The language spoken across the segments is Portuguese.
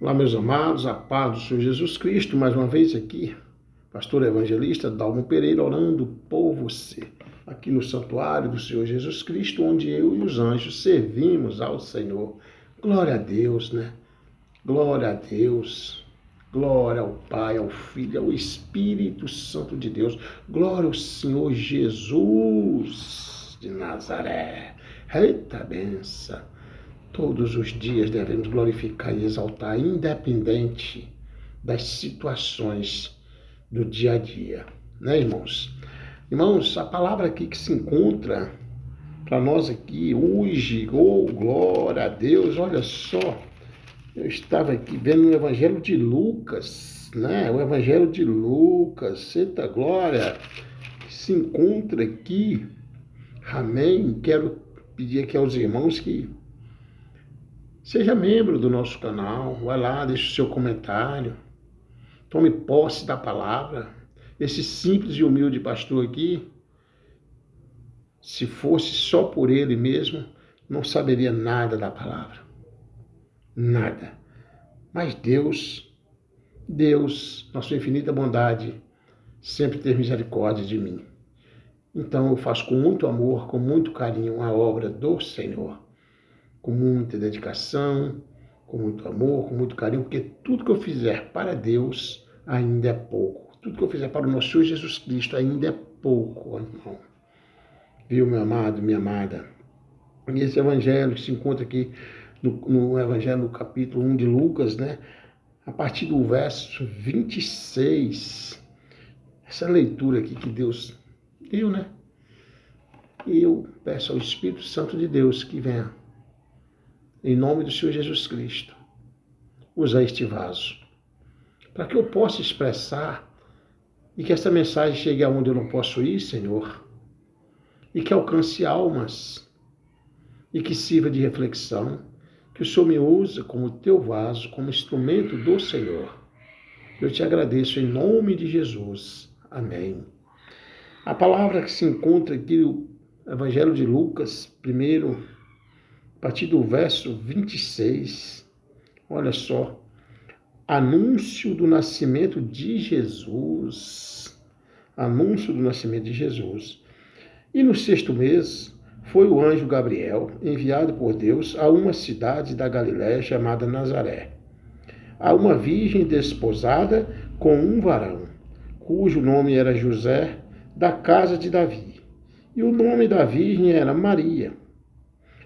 Olá, meus amados, a paz do Senhor Jesus Cristo, mais uma vez aqui, pastor evangelista Dalmo Pereira, orando por você, aqui no santuário do Senhor Jesus Cristo, onde eu e os anjos servimos ao Senhor. Glória a Deus, né? Glória a Deus, glória ao Pai, ao Filho, ao Espírito Santo de Deus, glória ao Senhor Jesus de Nazaré. Eita benção! Todos os dias devemos glorificar e exaltar, independente das situações do dia a dia, né, irmãos? Irmãos, a palavra aqui que se encontra para nós aqui hoje, glória a Deus, olha só, eu estava aqui vendo o Evangelho de Lucas, né? O Evangelho de Lucas, eita glória, que se encontra aqui, amém? Quero pedir aqui aos irmãos que seja membro do nosso canal, vai lá, deixe o seu comentário, tome posse da palavra. Esse simples e humilde pastor aqui, se fosse só por ele mesmo, não saberia nada da palavra. Nada. Mas Deus, na sua infinita bondade, sempre tem misericórdia de mim. Então eu faço com muito amor, com muito carinho a obra do Senhor. Com muita dedicação, com muito amor, com muito carinho, porque tudo que eu fizer para Deus ainda é pouco. Tudo que eu fizer para o nosso Senhor Jesus Cristo ainda é pouco, irmão. Viu, meu amado, minha amada? E esse evangelho que se encontra aqui no evangelho, no capítulo 1 de Lucas, né? A partir do verso 26, essa leitura aqui que Deus deu, né? E eu peço ao Espírito Santo de Deus que venha, em nome do Senhor Jesus Cristo, usar este vaso, para que eu possa expressar e que essa mensagem chegue aonde eu não posso ir, Senhor, e que alcance almas e que sirva de reflexão, que o Senhor me use como teu vaso, como instrumento do Senhor. Eu te agradeço em nome de Jesus. Amém. A palavra que se encontra aqui no Evangelho de Lucas, primeiro, a partir do verso 26, olha só, anúncio do nascimento de Jesus. Anúncio do nascimento de Jesus. E no 6º mês, foi o anjo Gabriel, enviado por Deus a uma cidade da Galiléia chamada Nazaré, a uma virgem desposada com um varão, cujo nome era José, da casa de Davi. E o nome da virgem era Maria.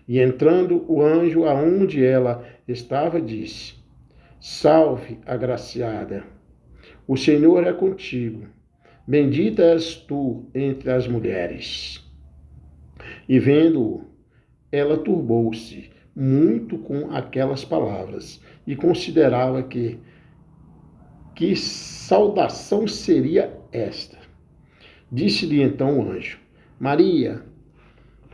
E entrando o anjo aonde ela estava, disse: Salve, agraciada, o Senhor é contigo. Bendita és tu entre as mulheres. E vendo-o, ela turbou-se muito com aquelas palavras e considerava que saudação seria esta. Disse-lhe então o anjo: Maria,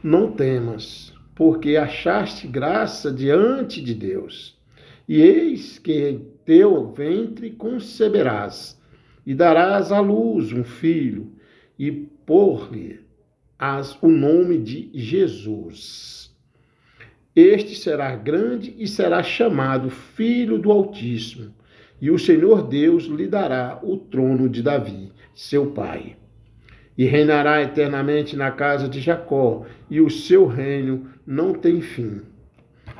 não temas, porque achaste graça diante de Deus. E eis que em teu ventre conceberás, e darás à luz um filho, e pôr-lhe o nome de Jesus. Este será grande e será chamado Filho do Altíssimo, e o Senhor Deus lhe dará o trono de Davi, seu pai. E reinará eternamente na casa de Jacó, e o seu reino não tem fim.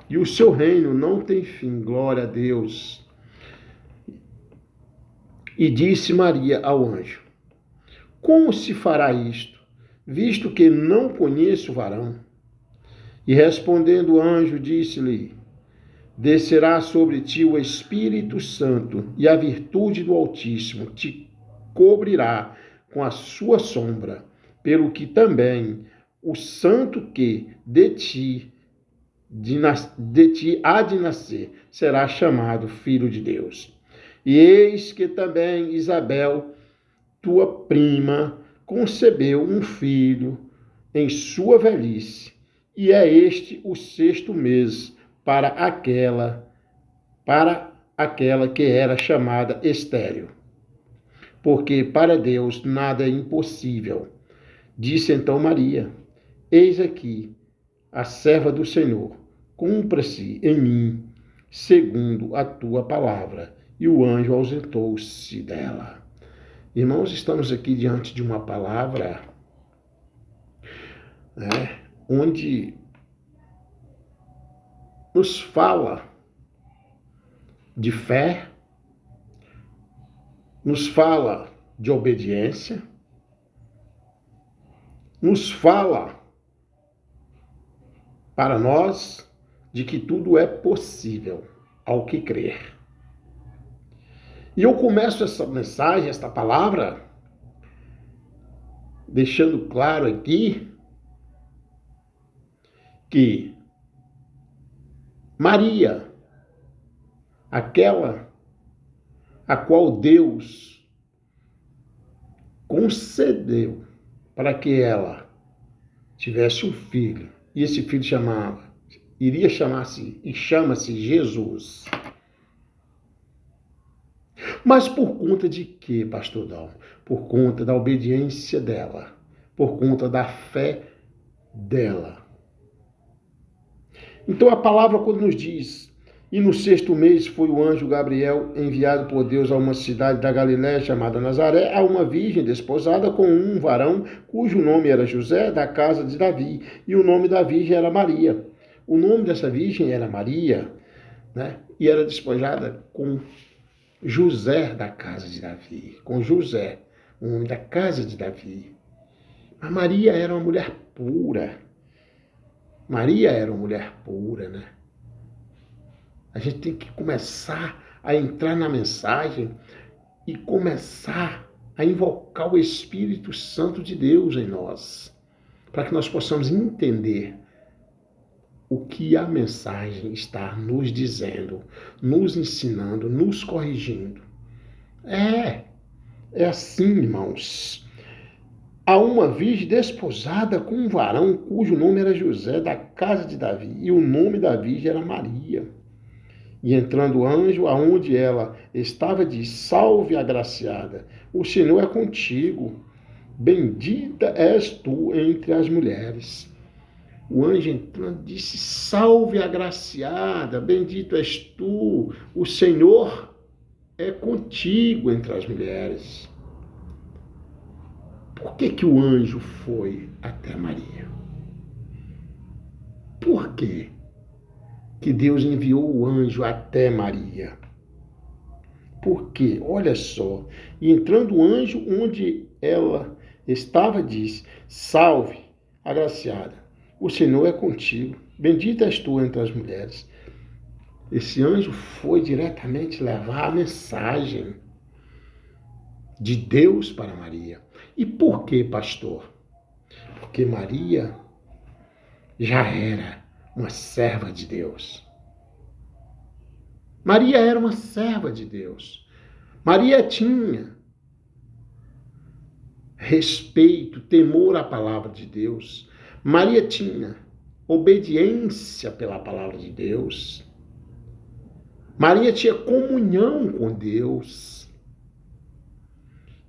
E o seu reino não tem fim, glória a Deus. E disse Maria ao anjo: Como se fará isto, visto que não conheço varão? E respondendo o anjo, disse-lhe: Descerá sobre ti o Espírito Santo, e a virtude do Altíssimo te cobrirá com a sua sombra, pelo que também o santo que de ti há de nascer será chamado Filho de Deus. E eis que também Isabel, tua prima, concebeu um filho em sua velhice, e é este o 6º mês para aquela que era chamada estéril. Porque para Deus nada é impossível. Disse então Maria: Eis aqui a serva do Senhor, cumpra-se em mim segundo a tua palavra. E o anjo ausentou-se dela. Irmãos, estamos aqui diante de uma palavra, onde nos fala de fé, nos fala de obediência, nos fala para nós de que tudo é possível ao que crer. E eu começo essa mensagem, esta palavra, deixando claro aqui que Maria, aquela a qual Deus concedeu para que ela tivesse um filho, e esse filho iria chamar-se e chama-se Jesus. Mas por conta de quê, pastor Dal? Por conta da obediência dela, por conta da fé dela. Então a palavra quando nos diz, e no 6º mês foi o anjo Gabriel enviado por Deus a uma cidade da Galiléia chamada Nazaré, a uma virgem desposada com um varão cujo nome era José, da casa de Davi, e o nome da virgem era Maria. O nome dessa virgem era Maria, e era despojada com José da casa de Davi, com José, o nome da casa de Davi. Mas Maria era uma mulher pura. Maria era uma mulher pura, A gente tem que começar a entrar na mensagem e começar a invocar o Espírito Santo de Deus em nós, para que nós possamos entender o que a mensagem está nos dizendo, nos ensinando, nos corrigindo. É assim, irmãos. Há uma virgem desposada com um varão cujo nome era José, da casa de Davi, e o nome da virgem era Maria. E entrando o anjo, aonde ela estava, disse: Salve, agraciada, o Senhor é contigo, bendita és tu entre as mulheres. O anjo entrando disse: Salve, agraciada, bendito és tu, o Senhor é contigo entre as mulheres. Por que o anjo foi até Maria? Por quê que Deus enviou o anjo até Maria? Por quê? Olha só. E entrando o anjo onde ela estava, disse: Salve, agraciada, o Senhor é contigo, bendita és tu entre as mulheres. Esse anjo foi diretamente levar a mensagem de Deus para Maria. E por quê, pastor? Porque Maria já era uma serva de Deus. Maria era uma serva de Deus. Maria tinha respeito, temor à palavra de Deus. Maria tinha obediência pela palavra de Deus. Maria tinha comunhão com Deus.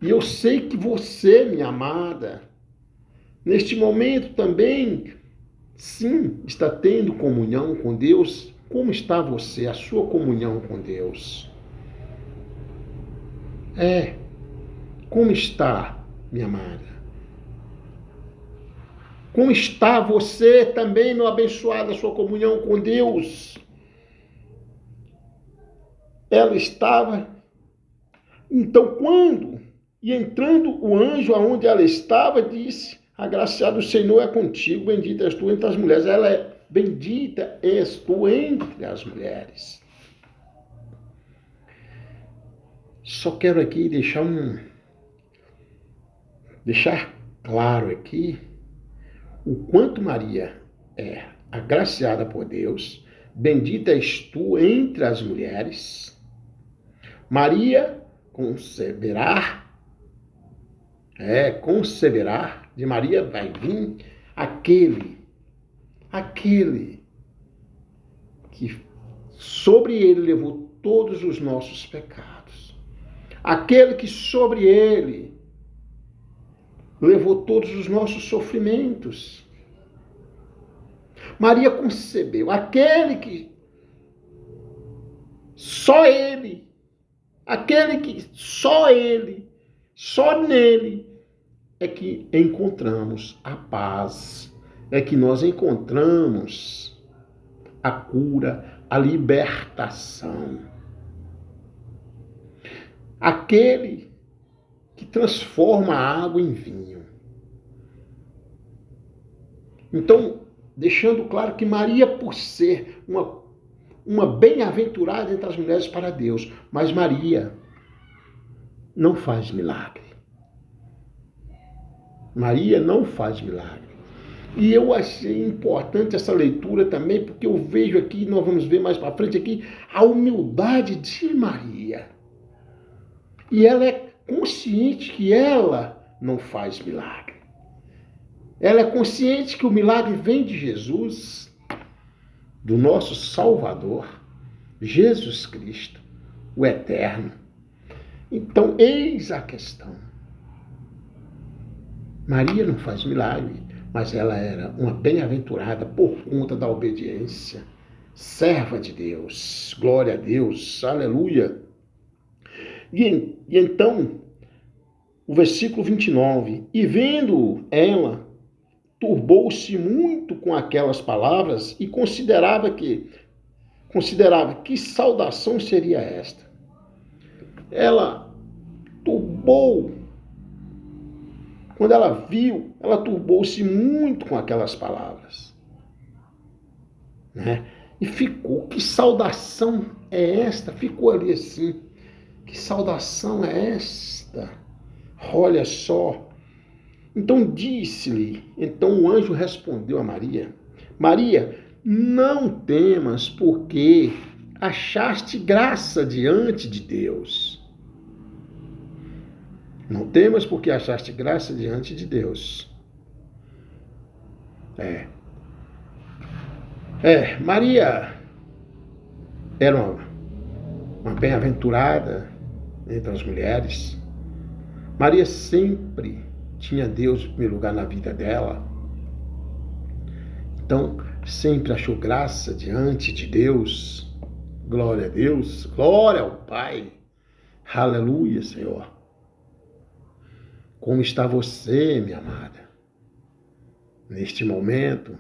E eu sei que você, minha amada, neste momento também, sim, está tendo comunhão com Deus. Como está você, a sua comunhão com Deus? Como está, minha amada? Como está você também, meu abençoado, a sua comunhão com Deus? Ela estava. Então, quando, e entrando o anjo aonde ela estava, disse: Agraciado o Senhor é contigo, bendita és tu entre as mulheres. Ela é: bendita és tu entre as mulheres. Só quero aqui deixar claro aqui o quanto Maria é agraciada por Deus, bendita és tu entre as mulheres. Maria conceberá, de Maria vai vir aquele que sobre ele levou todos os nossos pecados, aquele que sobre ele levou todos os nossos sofrimentos. Maria concebeu aquele que Só Ele, aquele que só Ele, só nele é que encontramos a paz, é que nós encontramos a cura, a libertação. Aquele que transforma a água em vinho. Então, deixando claro que Maria, por ser uma bem-aventurada entre as mulheres para Deus, mas Maria não faz milagre. Maria não faz milagre. E eu achei importante essa leitura também, porque eu vejo aqui, nós vamos ver mais para frente aqui, a humildade de Maria. E ela é consciente que ela não faz milagre. Ela é consciente que o milagre vem de Jesus, do nosso Salvador, Jesus Cristo, o Eterno. Então, eis a questão. Maria não faz milagre, mas ela era uma bem-aventurada por conta da obediência. Serva de Deus, glória a Deus, aleluia. E então, o versículo 29, e vendo ela, turbou-se muito com aquelas palavras e considerava que saudação seria esta. Ela turbou, quando ela viu, ela turbou-se muito com aquelas palavras. Né? E ficou, que saudação é esta? Ficou ali assim, que saudação é esta? Olha só. Então o anjo respondeu a Maria: Maria, não temas, porque achaste graça diante de Deus. Não temas, porque achaste graça diante de Deus. Maria era uma bem-aventurada entre as mulheres. Maria sempre tinha Deus em primeiro lugar na vida dela. Então, sempre achou graça diante de Deus. Glória a Deus, glória ao Pai. Aleluia, Senhor. Como está você, minha amada? Neste momento,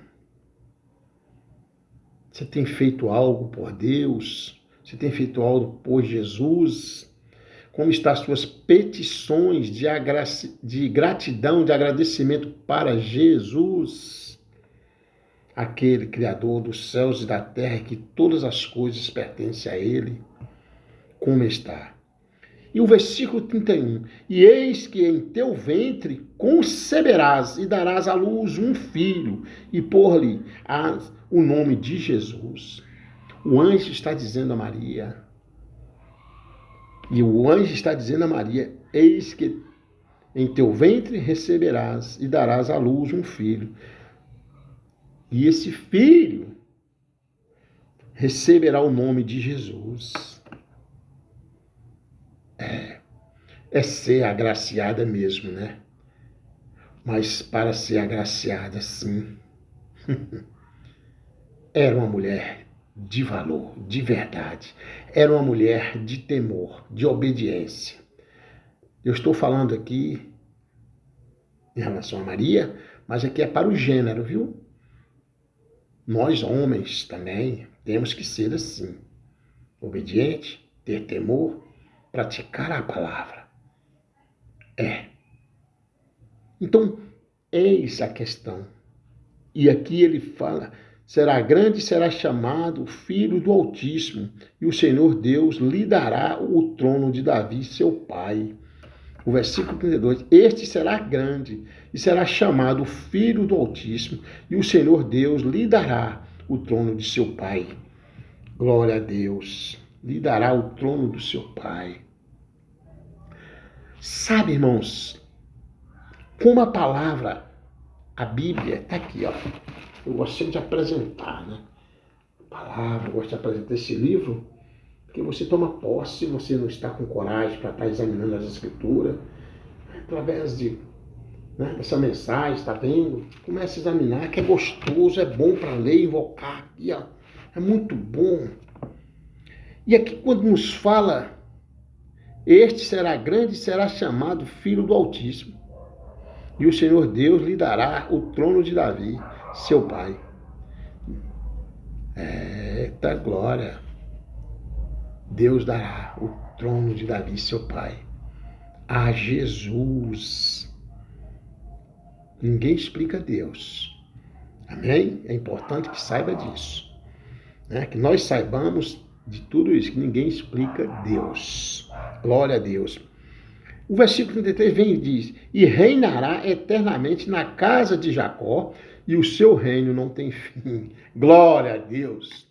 você tem feito algo por Deus? Você tem feito algo por Jesus? Como estão as suas petições de gratidão, de agradecimento para Jesus, aquele Criador dos céus e da terra, que todas as coisas pertencem a Ele? Como está? E o versículo 31, e eis que em teu ventre conceberás e darás à luz um filho, e pôr-lhe o nome de Jesus. O anjo está dizendo a Maria, eis que em teu ventre receberás e darás à luz um filho. E esse filho receberá o nome de Jesus. É ser agraciada mesmo, né? Mas para ser agraciada, sim, era uma mulher de valor, de verdade. Era uma mulher de temor, de obediência. Eu estou falando aqui em relação a Maria, mas aqui é para o gênero, viu? Nós, homens, também temos que ser assim. Obediente, ter temor, praticar a palavra. Então, eis a questão. E aqui ele fala: será grande e será chamado Filho do Altíssimo, e o Senhor Deus lhe dará o trono de Davi, seu pai. O versículo 32, este será grande e será chamado Filho do Altíssimo, e o Senhor Deus lhe dará o trono de seu pai. Glória a Deus, lhe dará o trono do seu pai. Sabe, irmãos, como a palavra, a Bíblia, está aqui, ó. Eu gosto de apresentar, né? A palavra, eu gosto de apresentar esse livro, porque você toma posse, você não está com coragem para estar examinando as Escrituras, através dessa mensagem, está vendo? Comece a examinar, que é gostoso, é bom para ler, invocar aqui, ó. É muito bom. E aqui quando nos fala, este será grande e será chamado Filho do Altíssimo. E o Senhor Deus lhe dará o trono de Davi, seu pai. Eita glória! Deus dará o trono de Davi, seu pai, a Jesus. Ninguém explica Deus. Amém? É importante que saiba disso. Né? Que nós saibamos de tudo isso, que ninguém explica Deus. Glória a Deus. O versículo 33 vem e diz: e reinará eternamente na casa de Jacó, e o seu reino não tem fim. Glória a Deus.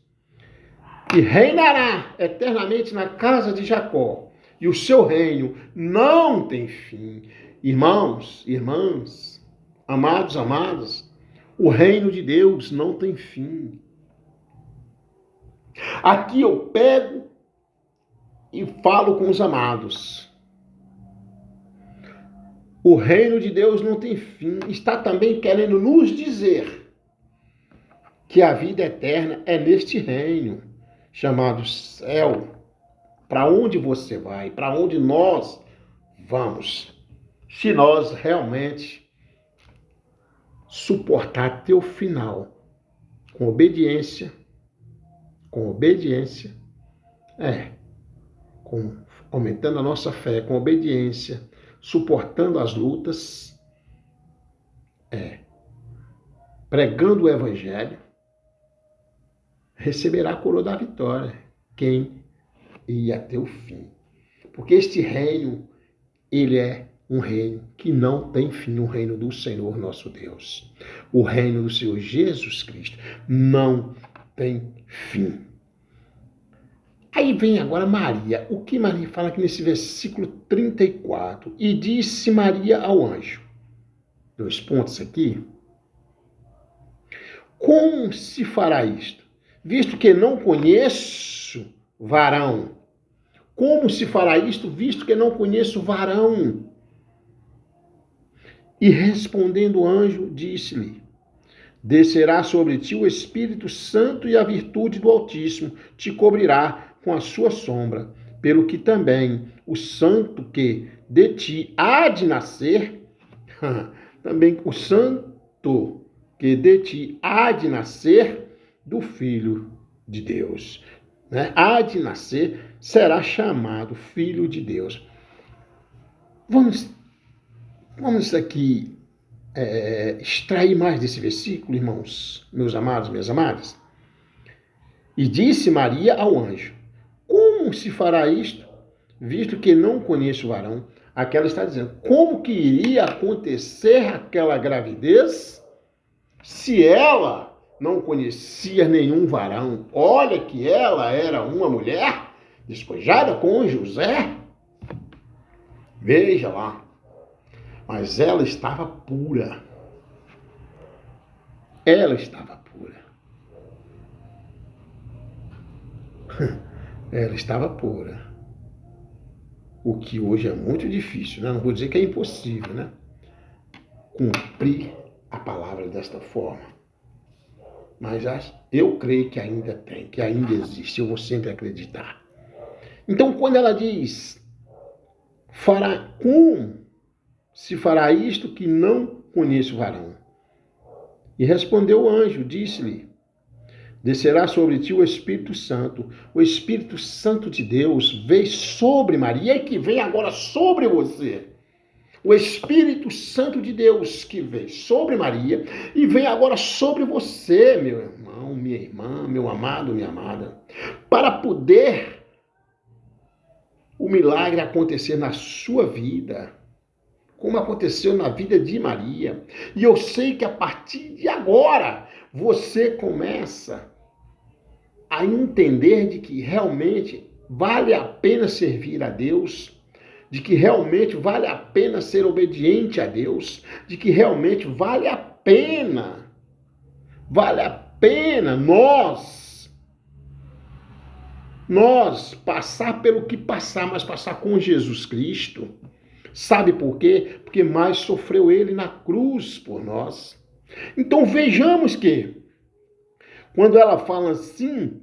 E reinará eternamente na casa de Jacó, e o seu reino não tem fim. Irmãos, irmãs, amados, amadas, o reino de Deus não tem fim. Aqui eu pego e falo com os amados. O reino de Deus não tem fim. Está também querendo nos dizer que a vida eterna é neste reino chamado céu. Para onde você vai? Para onde nós vamos? Se nós realmente suportar até o final, com obediência, aumentando a nossa fé, com obediência, suportando as lutas, pregando o evangelho, receberá a coroa da vitória, quem ir até o fim. Porque este reino, ele é um reino que não tem fim, o reino do Senhor nosso Deus. O reino do Senhor Jesus Cristo não tem fim. Aí vem agora Maria. O que Maria fala aqui nesse versículo 34? E disse Maria ao anjo. 2 pontos aqui. Como se fará isto? Visto que não conheço varão. Como se fará isto, visto que não conheço varão? E respondendo o anjo, disse-lhe: descerá sobre ti o Espírito Santo e a virtude do Altíssimo te cobrirá com a sua sombra, pelo que também o santo que de ti há de nascer, também o santo que de ti há de nascer do Filho de Deus, né? Há de nascer, será chamado Filho de Deus. Vamos aqui extrair mais desse versículo, irmãos, meus amados, minhas amadas. E disse Maria ao anjo: como se fará isto, visto que não conheço o varão? Aqui ela está dizendo, como que iria acontecer aquela gravidez se ela não conhecia nenhum varão? Olha que ela era uma mulher despojada com José. Veja lá. Mas ela estava pura. Ela estava pura. Ela estava pura. O que hoje é muito difícil, né? Não vou dizer que é impossível, né? Cumprir a palavra desta forma. Mas eu creio que ainda tem, que ainda existe. Eu vou sempre acreditar. Então, quando ela diz, como se fará isto que não conheço o varão? E respondeu o anjo, disse-lhe: descerá sobre ti o Espírito Santo. O Espírito Santo de Deus veio sobre Maria e que vem agora sobre você. O Espírito Santo de Deus que veio sobre Maria e vem agora sobre você, meu irmão, minha irmã, meu amado, minha amada, para poder o milagre acontecer na sua vida, como aconteceu na vida de Maria. E eu sei que a partir de agora você começa a entender de que realmente vale a pena servir a Deus, de que realmente vale a pena ser obediente a Deus, de que realmente vale a pena nós passar pelo que passar, mas passar com Jesus Cristo. Sabe por quê? Porque mais sofreu ele na cruz por nós. Então vejamos que, quando ela fala assim,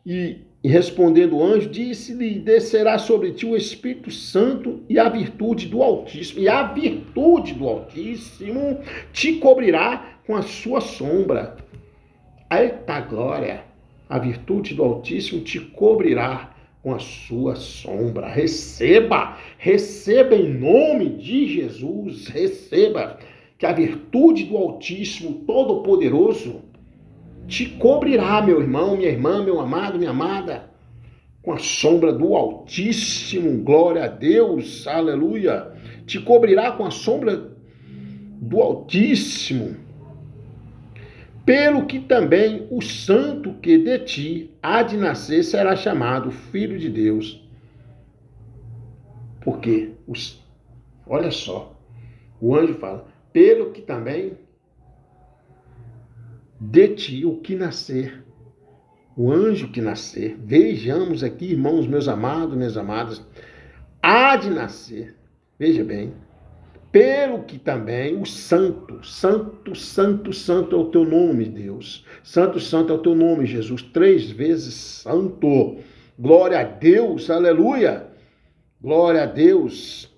e E respondendo o anjo, disse-lhe: descerá sobre ti o Espírito Santo e a virtude do Altíssimo. E a virtude do Altíssimo te cobrirá com a sua sombra. Eita glória! A virtude do Altíssimo te cobrirá com a sua sombra. Receba! Receba em nome de Jesus. Receba que a virtude do Altíssimo Todo-Poderoso te cobrirá, meu irmão, minha irmã, meu amado, minha amada, com a sombra do Altíssimo. Glória a Deus, aleluia. Te cobrirá com a sombra do Altíssimo. Pelo que também o santo que de ti há de nascer será chamado Filho de Deus. Porque, olha só, o anjo fala, pelo que também de ti o que nascer, o anjo que nascer, vejamos aqui, irmãos, meus amados, minhas amadas, há de nascer, veja bem, pelo que também o santo, santo, santo, santo é o teu nome, Deus, santo, santo é o teu nome, Jesus, 3 vezes santo, glória a Deus, aleluia, glória a Deus,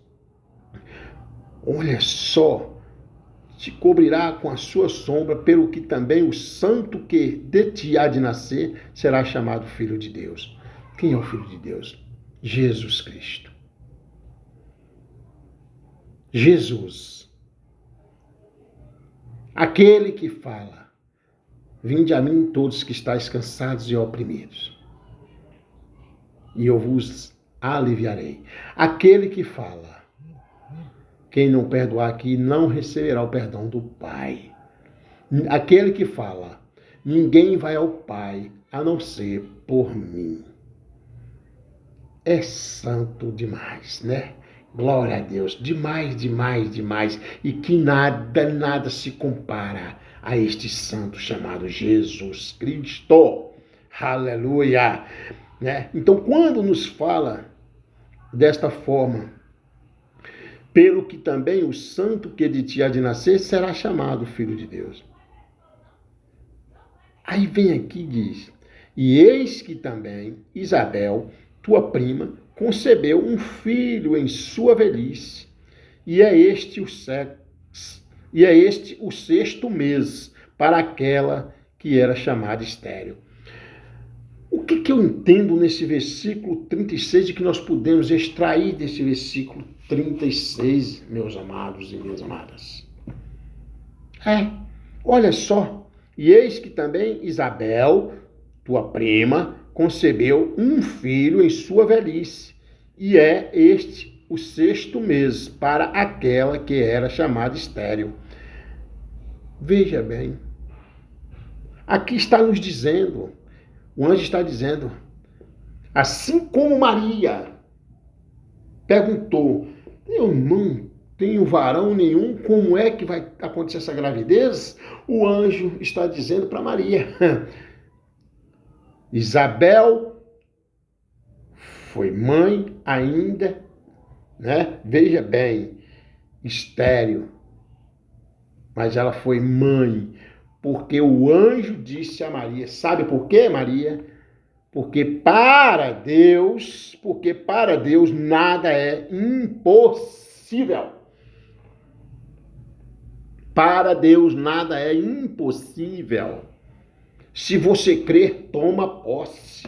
olha só, te cobrirá com a sua sombra, pelo que também o santo que de ti há de nascer será chamado Filho de Deus. Quem é o Filho de Deus? Jesus Cristo. Jesus. Aquele que fala, vinde a mim todos que estáis cansados e oprimidos, e eu vos aliviarei. Aquele que fala, quem não perdoar aqui não receberá o perdão do Pai. Aquele que fala, ninguém vai ao Pai a não ser por mim. É santo demais, né? Glória a Deus, demais, demais, demais. E que nada, nada se compara a este santo chamado Jesus Cristo. Aleluia! Né? Então, quando nos fala desta forma, pelo que também o santo que de ti há de nascer será chamado Filho de Deus. Aí vem aqui e diz, e eis que também Isabel, tua prima, concebeu um filho em sua velhice, e é este o 6º mês para aquela que era chamada estéril. O que eu entendo nesse versículo 36 e que nós podemos extrair desse versículo 36, meus amados e minhas amadas? Olha só, e eis que também Isabel, tua prima, concebeu um filho em sua velhice, e é este o 6º mês para aquela que era chamada estéril. Veja bem, aqui está nos dizendo, o anjo está dizendo, assim como Maria perguntou, eu não tenho varão nenhum, como é que vai acontecer essa gravidez? O anjo está dizendo para Maria, Isabel foi mãe ainda, né? Veja bem, estéril, mas ela foi mãe, porque o anjo disse a Maria, sabe por quê, Maria? Porque para Deus nada é impossível. Para Deus nada é impossível. Se você crer, toma posse.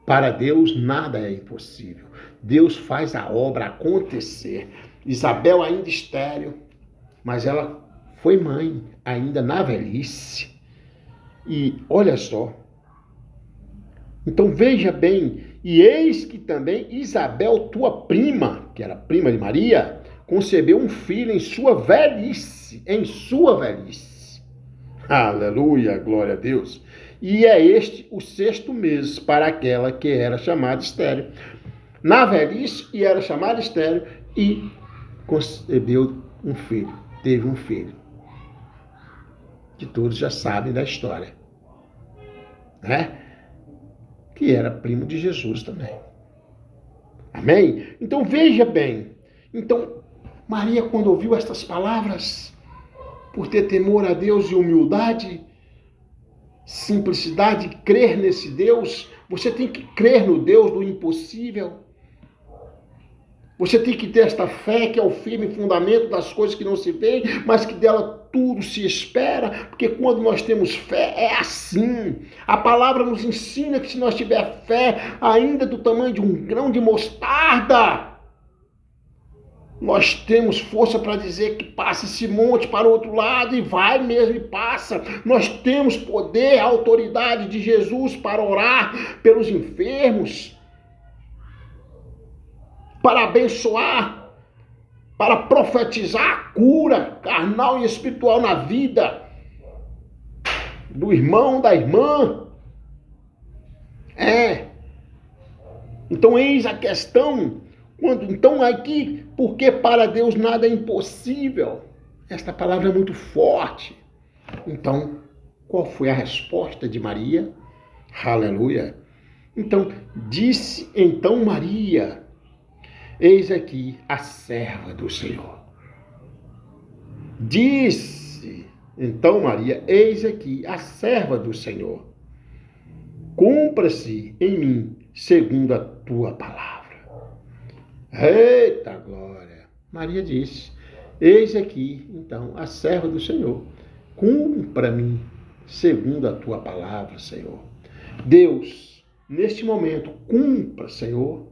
Para Deus nada é impossível. Deus faz a obra acontecer. Isabel ainda estéril, mas ela foi mãe, ainda na velhice. E olha só. Então veja bem, e eis que também Isabel, tua prima, que era prima de Maria, concebeu um filho em sua velhice, Aleluia, glória a Deus. E é este o 6º mês para aquela que era chamada estéril. Na velhice, e era chamada estéril, e concebeu um filho, teve um filho. Que todos já sabem da história, né? Que era primo de Jesus também. Amém? Então veja bem. Então, Maria, quando ouviu estas palavras, por ter temor a Deus e humildade, simplicidade de crer nesse Deus. Você tem que crer no Deus do impossível. Você tem que ter esta fé que é o firme fundamento das coisas que não se veem, mas que dela tudo se espera, porque quando nós temos fé é assim. A palavra nos ensina que se nós tiver fé, ainda do tamanho de um grão de mostarda, nós temos força para dizer que passa esse monte para o outro lado e vai mesmo e passa. Nós temos poder, autoridade de Jesus para orar pelos enfermos, para abençoar, para profetizar a cura carnal e espiritual na vida do irmão, da irmã. Então eis a questão. Então aqui, porque para Deus nada é impossível. Esta palavra é muito forte. Então, qual foi a resposta de Maria? Aleluia. Então, disse então Maria: eis aqui a serva do Senhor. Disse então Maria: eis aqui a serva do Senhor. Cumpra-se em mim segundo a tua palavra. Eita glória! Maria disse: eis aqui então a serva do Senhor. Cumpra-me segundo a tua palavra, Senhor. Deus, neste momento, cumpra, Senhor,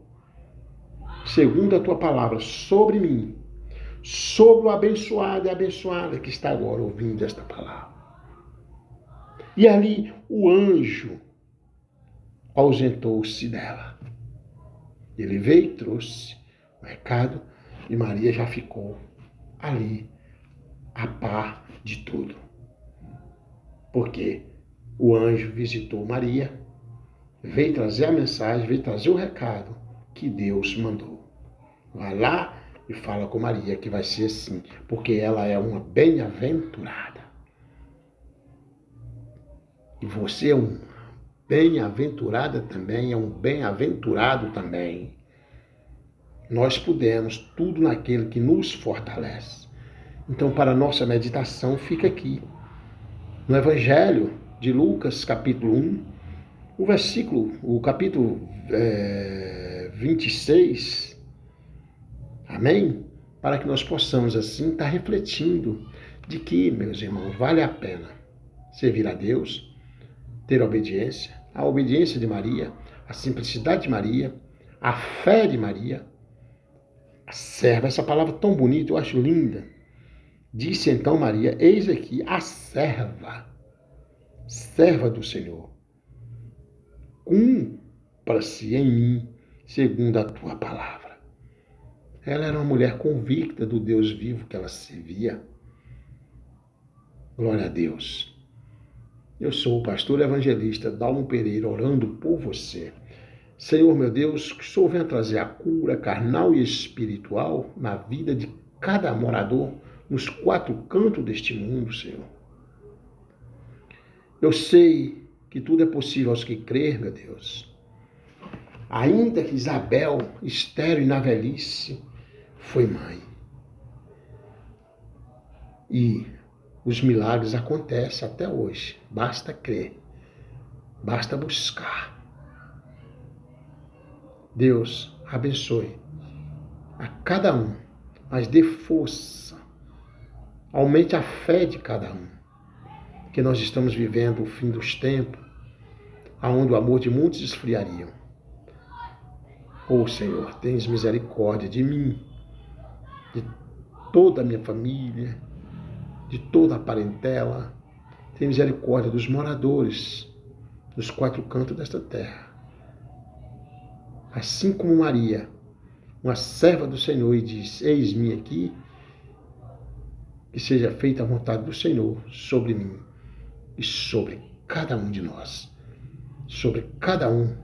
segundo a tua palavra, sobre mim, sobre o abençoado e abençoada que está agora ouvindo esta palavra. E ali o anjo ausentou-se dela. Ele veio e trouxe o recado e Maria já ficou ali a par de tudo. Porque o anjo visitou Maria, veio trazer a mensagem, veio trazer o recado que Deus mandou. Vai lá e fala com Maria que vai ser assim, porque ela é uma bem-aventurada. E você é uma bem-aventurada também, é um bem-aventurado também. Nós podemos tudo naquele que nos fortalece. Então, para a nossa meditação, fica aqui, no Evangelho de Lucas, capítulo 1, o capítulo 26, amém? Para que nós possamos, assim, estar refletindo de que, meus irmãos, vale a pena servir a Deus, ter obediência, a obediência de Maria, a simplicidade de Maria, a fé de Maria, a serva, essa palavra tão bonita, eu acho linda. Disse então Maria: eis aqui a serva do Senhor. Cumpra-se em mim segundo a tua palavra. Ela era uma mulher convicta do Deus vivo que ela servia. Glória a Deus. Eu sou o pastor evangelista Dalmo Pereira, orando por você. Senhor, meu Deus, que o Senhor venha trazer a cura carnal e espiritual na vida de cada morador nos quatro cantos deste mundo, Senhor. Eu sei que tudo é possível aos que crêem, meu Deus. Ainda que Isabel, estéril e na velhice, foi mãe. E os milagres acontecem até hoje. Basta crer, basta buscar. Deus abençoe a cada um, mas dê força, aumente a fé de cada um, que nós estamos vivendo o fim dos tempos, aonde o amor de muitos esfriariam. Senhor, tens misericórdia de mim, de toda a minha família, de toda a parentela, tem misericórdia dos moradores dos quatro cantos desta terra. Assim como Maria, uma serva do Senhor, e diz: eis-me aqui, que seja feita a vontade do Senhor sobre mim e sobre cada um de nós, sobre cada um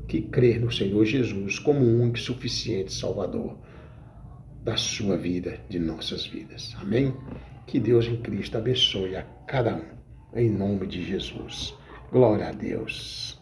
que crer no Senhor Jesus como um único e suficiente Salvador da sua vida, de nossas vidas. Amém? Que Deus em Cristo abençoe a cada um, em nome de Jesus. Glória a Deus.